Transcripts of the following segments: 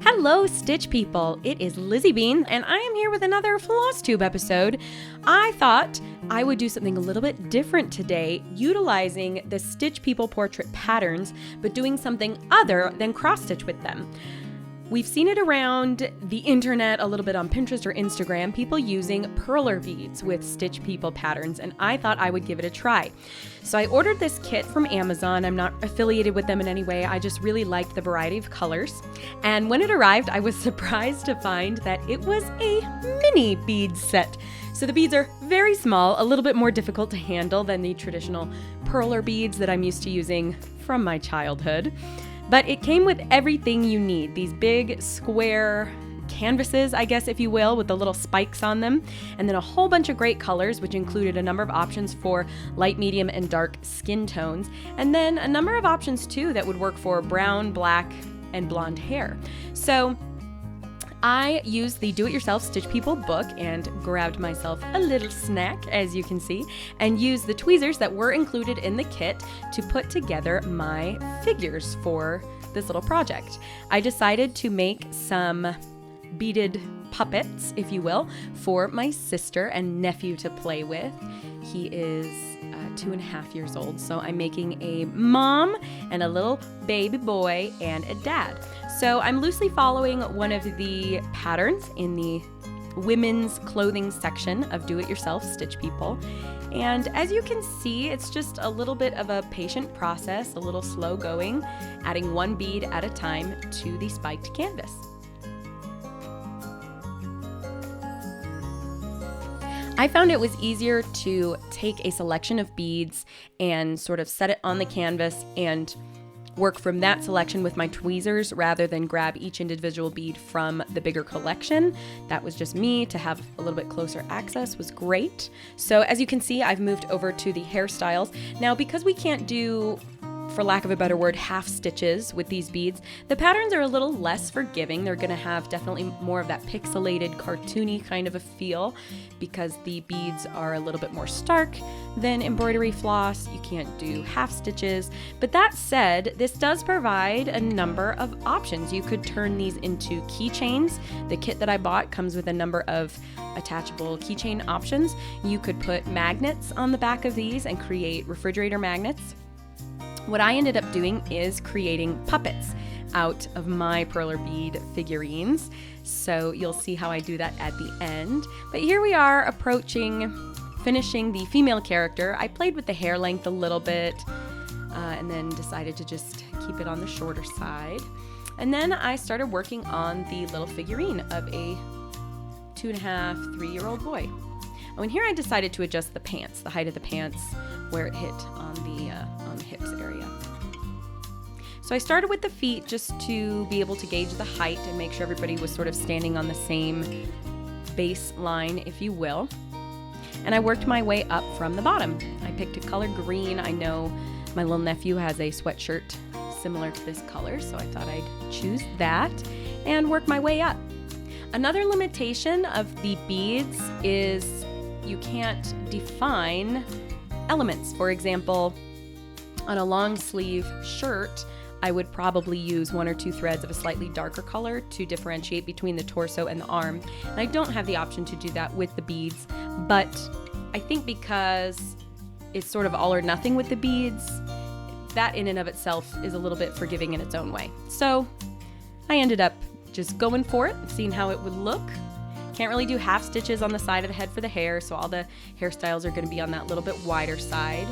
Hello, Stitch people. It is Lizzie Bean, and I am here with another FlossTube episode. I thought I would do something a little bit different today, utilizing the Stitch People portrait patterns, but doing something other than cross-stitch with them. We've seen it around the internet, a little bit on Pinterest or Instagram, people using perler beads with Stitch People patterns, and I thought I would give it a try. So I ordered this kit from Amazon. I'm not affiliated with them in any way. I just really liked the variety of colors. And when it arrived, I was surprised to find that it was a mini bead set. So the beads are very small, a little bit more difficult to handle than the traditional perler beads that I'm used to using from my childhood. But it came with everything you need. These big square canvases, I guess, if you will, with the little spikes on them. And then a whole bunch of great colors, which included a number of options for light, medium, and dark skin tones. And then a number of options, too, that would work for brown, black, and blonde hair. So I used the Do-It-Yourself Stitch People book and grabbed myself a little snack, as you can see, and used the tweezers that were included in the kit to put together my figures for this little project. I decided to make some beaded puppets, if you will, for my sister and nephew to play with. He is 2.5 years old, so I'm making a mom and a little baby boy and a dad. So I'm loosely following one of the patterns in the women's clothing section of Do-It-Yourself Stitch People. And as you can see, it's just a little bit of a patient process, a little slow going, adding one bead at a time to the spiked canvas. I found it was easier to take a selection of beads and sort of set it on the canvas and work from that selection with my tweezers rather than grab each individual bead from the bigger collection. That was just me. To have a little bit closer access was great. So as you can see, I've moved over to the hairstyles. Now, because we can't do, for lack of a better word, half stitches with these beads, the patterns are a little less forgiving. They're gonna have definitely more of that pixelated, cartoony kind of a feel because the beads are a little bit more stark than embroidery floss. You can't do half stitches. But that said, this does provide a number of options. You could turn these into keychains. The kit that I bought comes with a number of attachable keychain options. You could put magnets on the back of these and create refrigerator magnets. What I ended up doing is creating puppets out of my perler bead figurines. So you'll see how I do that at the end. But here we are finishing the female character. I played with the hair length a little bit and then decided to just keep it on the shorter side. And then I started working on the little figurine of a 2.5, 3-year-old boy. Oh, and here I decided to adjust the pants, the height of the pants, where it hit on the hips area. So I started with the feet just to be able to gauge the height and make sure everybody was sort of standing on the same baseline, if you will. And I worked my way up from the bottom. I picked a color green. I know my little nephew has a sweatshirt similar to this color, so I thought I'd choose that and work my way up. Another limitation of the beads is you can't define elements. For example, on a long sleeve shirt, I would probably use 1 or 2 threads of a slightly darker color to differentiate between the torso and the arm. And I don't have the option to do that with the beads, but I think because it's sort of all or nothing with the beads, that in and of itself is a little bit forgiving in its own way. So I ended up just going for it, seeing how it would look. Can't really do half stitches on the side of the head for the hair, so all the hairstyles are gonna be on that little bit wider side.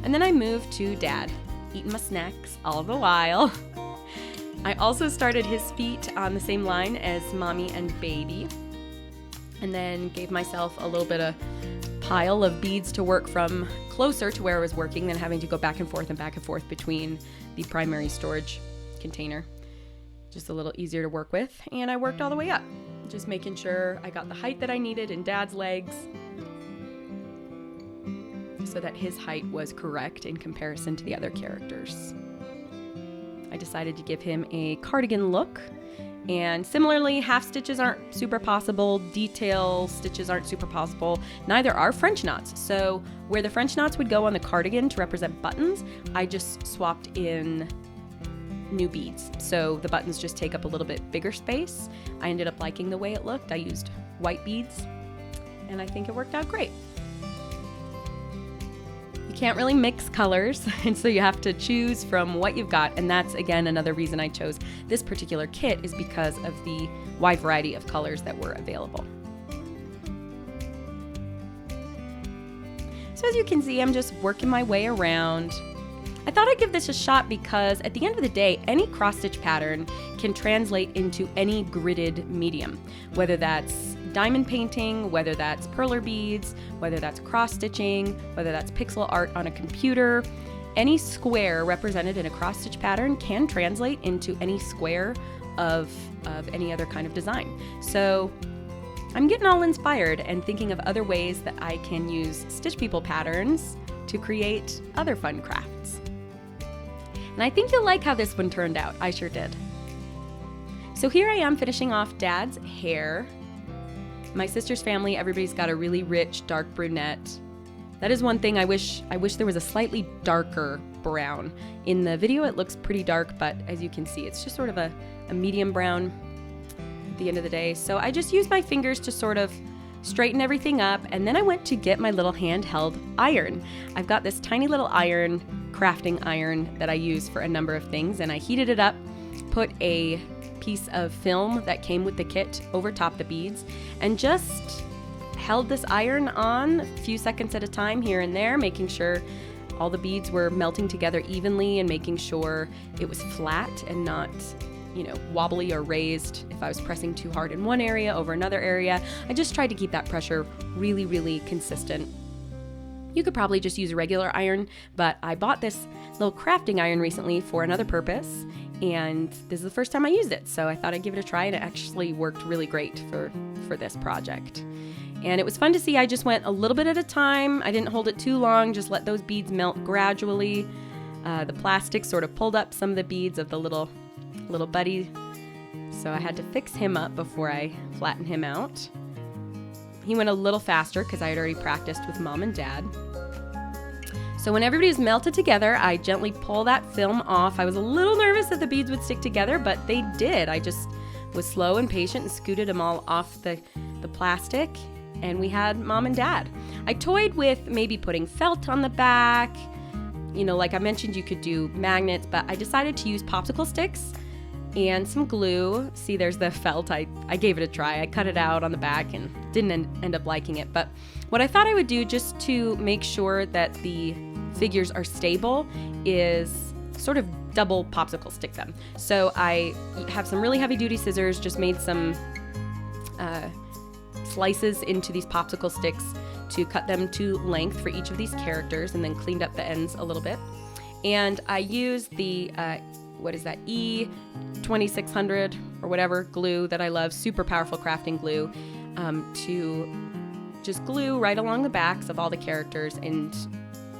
And then I moved to Dad, eating my snacks all the while. I also started his feet on the same line as Mommy and Baby, and then gave myself a little bit of pile of beads to work from closer to where I was working than having to go back and forth between the primary storage container. Just a little easier to work with, and I worked all the way up, just making sure I got the height that I needed in Dad's legs so that his height was correct in comparison to the other characters. I decided to give him a cardigan look, and similarly, half stitches aren't super possible, detail stitches aren't super possible, neither are French knots. So where the French knots would go on the cardigan to represent buttons, I just swapped in new beads. So the buttons just take up a little bit bigger space. I ended up liking the way it looked. I used white beads and I think it worked out great. You can't really mix colors, and so you have to choose from what you've got, and that's again another reason I chose this particular kit is because of the wide variety of colors that were available. So as you can see, I'm just working my way around. I thought I'd give this a shot because at the end of the day, any cross-stitch pattern can translate into any gridded medium, whether that's diamond painting, whether that's perler beads, whether that's cross-stitching, whether that's pixel art on a computer. Any square represented in a cross-stitch pattern can translate into any square of any other kind of design. So I'm getting all inspired and thinking of other ways that I can use Stitch People patterns to create other fun crafts. And I think you'll like how this one turned out. I sure did. So here I am finishing off Dad's hair. My sister's family, everybody's got a really rich, dark brunette. That is one thing I wish there was a slightly darker brown. In the video, it looks pretty dark, but as you can see, it's just sort of a medium brown at the end of the day. So I just used my fingers to sort of straighten everything up, and then I went to get my little handheld iron. I've got this tiny little iron, crafting iron, that I use for a number of things, and I heated it up, put a piece of film that came with the kit over top the beads, and just held this iron on a few seconds at a time here and there, making sure all the beads were melting together evenly and making sure it was flat and not, wobbly or raised if I was pressing too hard in one area over another area. I just tried to keep that pressure really, really consistent. You could probably just use a regular iron, but I bought this little crafting iron recently for another purpose, and this is the first time I used it, so I thought I'd give it a try, and it actually worked really great for this project. And it was fun to see. I just went a little bit at a time. I didn't hold it too long, just let those beads melt gradually. The plastic sort of pulled up some of the beads of the little buddy, so I had to fix him up before I flattened him out. He went a little faster because I had already practiced with Mom and Dad. So when everybody's melted together, I gently pull that film off. I was a little nervous that the beads would stick together, but they did. I just was slow and patient and scooted them all off the plastic, and we had Mom and Dad. I toyed with maybe putting felt on the back. Like I mentioned, you could do magnets, but I decided to use popsicle sticks and some glue. See, there's the felt. I gave it a try. I cut it out on the back and didn't end up liking it. But what I thought I would do just to make sure that the figures are stable is sort of double popsicle stick them. So I have some really heavy duty scissors, just made some slices into these popsicle sticks to cut them to length for each of these characters, and then cleaned up the ends a little bit. And I used the E2600 or whatever glue that I love, super powerful crafting glue, to just glue right along the backs of all the characters and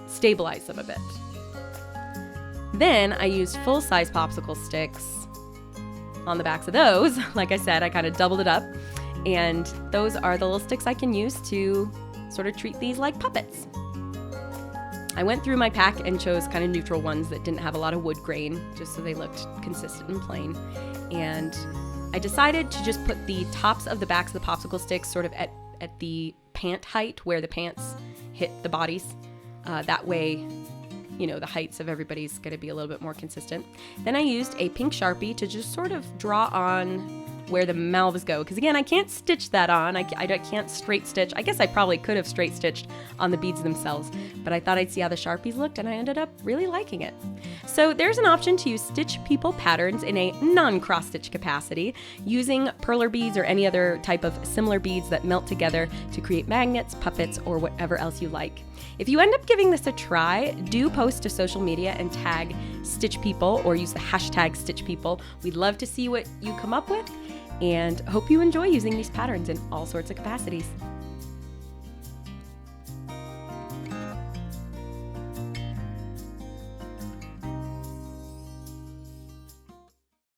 stabilize them a bit. Then I used full-size popsicle sticks on the backs of those. Like I said, I kind of doubled it up, and those are the little sticks I can use to sort of treat these like puppets. I went through my pack and chose kind of neutral ones that didn't have a lot of wood grain, just so they looked consistent and plain. And I decided to just put the tops of the backs of the popsicle sticks sort of at the pant height where the pants hit the bodies. That way, the heights of everybody's going to be a little bit more consistent. Then I used a pink Sharpie to just sort of draw on where the mouths go, because again, I can't stitch that on. I can't straight stitch. I guess I probably could have straight stitched on the beads themselves, but I thought I'd see how the Sharpies looked, and I ended up really liking it. So there's an option to use Stitch People patterns in a non-cross stitch capacity, using perler beads or any other type of similar beads that melt together to create magnets, puppets, or whatever else you like. If you end up giving this a try, do post to social media and tag Stitch People or use the hashtag Stitch People. We'd love to see what you come up with, and hope you enjoy using these patterns in all sorts of capacities.